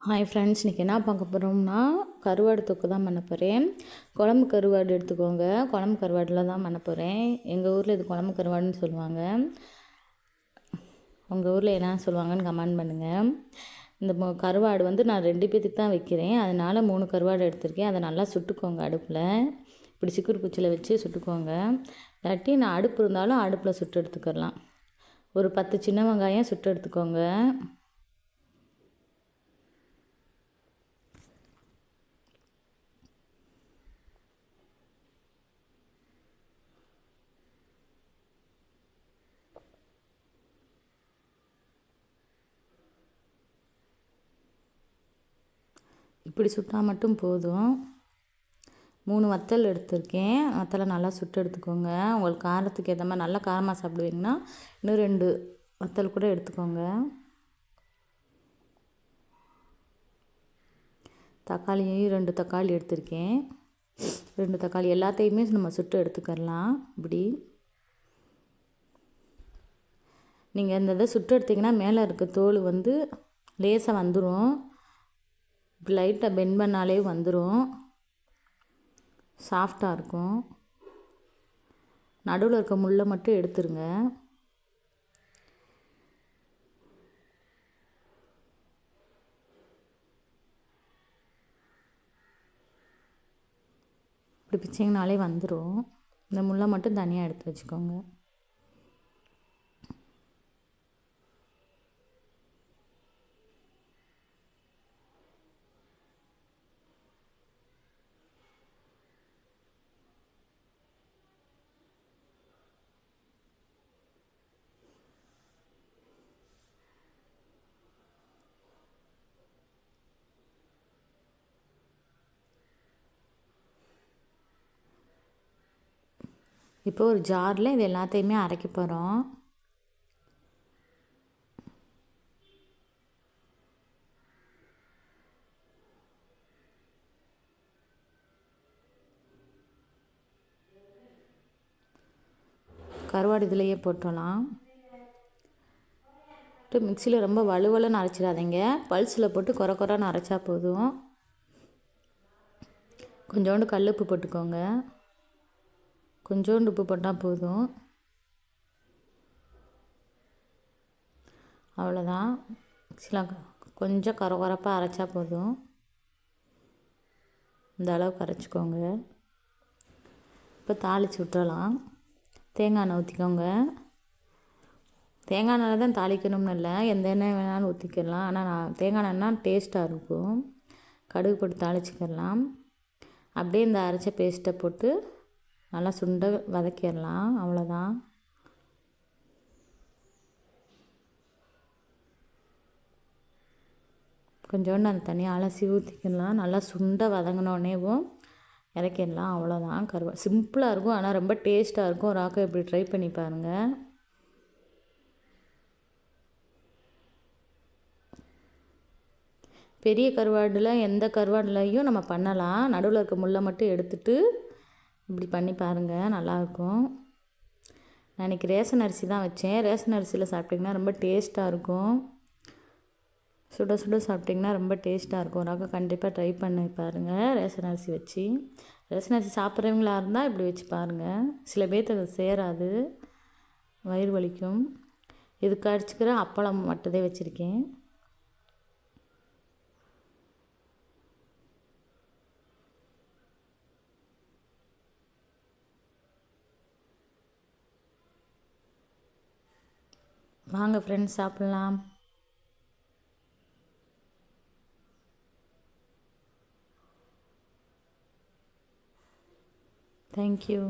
Hi friends, இன்றைக்கி என்ன பார்க்க போகிறோம்னா கருவாடு தொக்கு தான் பண்ண போகிறேன். குழம்பு கருவாடு எடுத்துக்கோங்க. குழம்பு கருவாடில் தான் பண்ண போகிறேன். எங்கள் ஊரில் இது குழம்பு கருவாடுன்னு சொல்லுவாங்க. உங்கள் ஊரில் என்ன சொல்லுவாங்கன்னு கமெண்ட் பண்ணுங்கள். இந்த கருவாடு நான் 2 பேத்துக்கு தான் வைக்கிறேன். அதனால் 3 கருவாடு எடுத்திருக்கேன். அதை நல்லா சுட்டுக்கோங்க அடுப்பில். இப்படி சிக்குறு குச்சியில் வச்சு சுட்டுக்கோங்க. இல்லாட்டி நான் அடுப்பு இருந்தாலும் அடுப்பில் சுட்டு எடுத்துக்கலாம். ஒரு 10 சின்ன வெங்காயம் சுட்டு எடுத்துக்கோங்க. இப்படி சுட்டால் மட்டும் போதும். 3 வத்தல் எடுத்திருக்கேன். வத்தலை நல்லா சுட்டு எடுத்துக்கோங்க. உங்களுக்கு காரத்துக்கு ஏற்ற மாதிரி நல்லா காரமாக சாப்பிடுவீங்கன்னா இன்னும் 2 வத்தல் கூட எடுத்துக்கோங்க. தக்காளி 2 தக்காளி எடுத்திருக்கேன். 2 தக்காளி எல்லாத்தையுமே நம்ம சுட்டு எடுத்துக்கலாம். இப்படி நீங்கள் இந்த இதை சுட்டு எடுத்திங்கன்னா மேலே இருக்க தோல் லேசாக வந்துடும். இப்படி லைட்டாக பெண்ட் பண்ணாலே வந்துடும். சாஃப்டாக இருக்கும். நடுவில் இருக்க முள்ளை மட்டும் எடுத்துருங்க. இப்படி பிச்சிங்கனாலே வந்துடும். இந்த முள்ளை மட்டும் தனியாக எடுத்து வச்சுக்கோங்க. இப்போ ஒரு ஜாரில் இது எல்லாத்தையுமே அரைக்க போகிறோம். கருவாடு இதிலையே போட்டலாம். மிக்சியில் ரொம்ப வலுவலுன்னு அரைச்சிடாதீங்க. பல்ஸில் போட்டு குறை குறைன்னு அரைச்சா போதும். கொஞ்சோண்டு கல்லுப்பு போட்டுக்கோங்க. கொஞ்சோண்டு உப்பு போட்டால் போதும். அவ்வளோதான். மிக்சியில் கொஞ்சம் கரகரப்பாக அரைச்சா போதும். இந்த அளவுக்கு அரைச்சிக்கோங்க. இப்போ தாளித்து விட்டுறலாம். தேங்காய் எண்ணெய் ஊற்றிக்கோங்க. தேங்காய் எண்ணெய் தான் தாளிக்கணும்னு இல்லை, எந்த எண்ணெய் வேணாலும் ஊற்றிக்கலாம். ஆனால் நான் தேங்காய் எண்ணெய்னா டேஸ்ட்டாக இருக்கும். கடுகு போட்டு தாளிச்சிக்கிடலாம். அப்படியே இந்த அரைச்ச பேஸ்ட்டை போட்டு நல்லா சுண்ட வதக்கிடலாம். அவ்வளோதான். கொஞ்சோண்டு அந்த தனியாக அலசி ஊற்றிக்கலாம். நல்லா சுண்ட வதங்கினோடனேவும் இறக்கிடலாம். அவ்வளோதான். கருவாடு சிம்பிளாக இருக்கும், ஆனால் ரொம்ப டேஸ்ட்டாக இருக்கும். ஒரு ஆக்கம் இப்படி ட்ரை பண்ணி பாருங்கள். பெரிய கருவாடில் எந்த கருவாடுலையும் நம்ம பண்ணலாம். நடுவில் இருக்க முள்ளை மட்டும் எடுத்துட்டு இப்படி பண்ணி பாருங்கள், நல்லாயிருக்கும். நான் இன்றைக்கி ரேஷன் அரிசி தான் வச்சேன். ரேஷன் அரிசியில் சாப்பிட்டிங்கன்னா ரொம்ப டேஸ்ட்டாக இருக்கும். சுட சுட சாப்பிட்டிங்கன்னா ரொம்ப டேஸ்ட்டாக இருக்கும். ஒரு கண்டிப்பாக ட்ரை பண்ணி பாருங்கள் ரேஷன் அரிசி வச்சு. ரேஷன் அரிசி சாப்பிட்றவங்களா இருந்தால் இப்படி வச்சு பாருங்கள். சில பேர்த்துக்கு அது சேராது, வயிறு வலிக்கும். இதுக்கு அடிச்சுக்கிற அப்பளம் மட்டும்தான் வச்சுருக்கேன். வாங்க ஃப்ரெண்ட்ஸ், சாப்பிட்லாம். Thank you.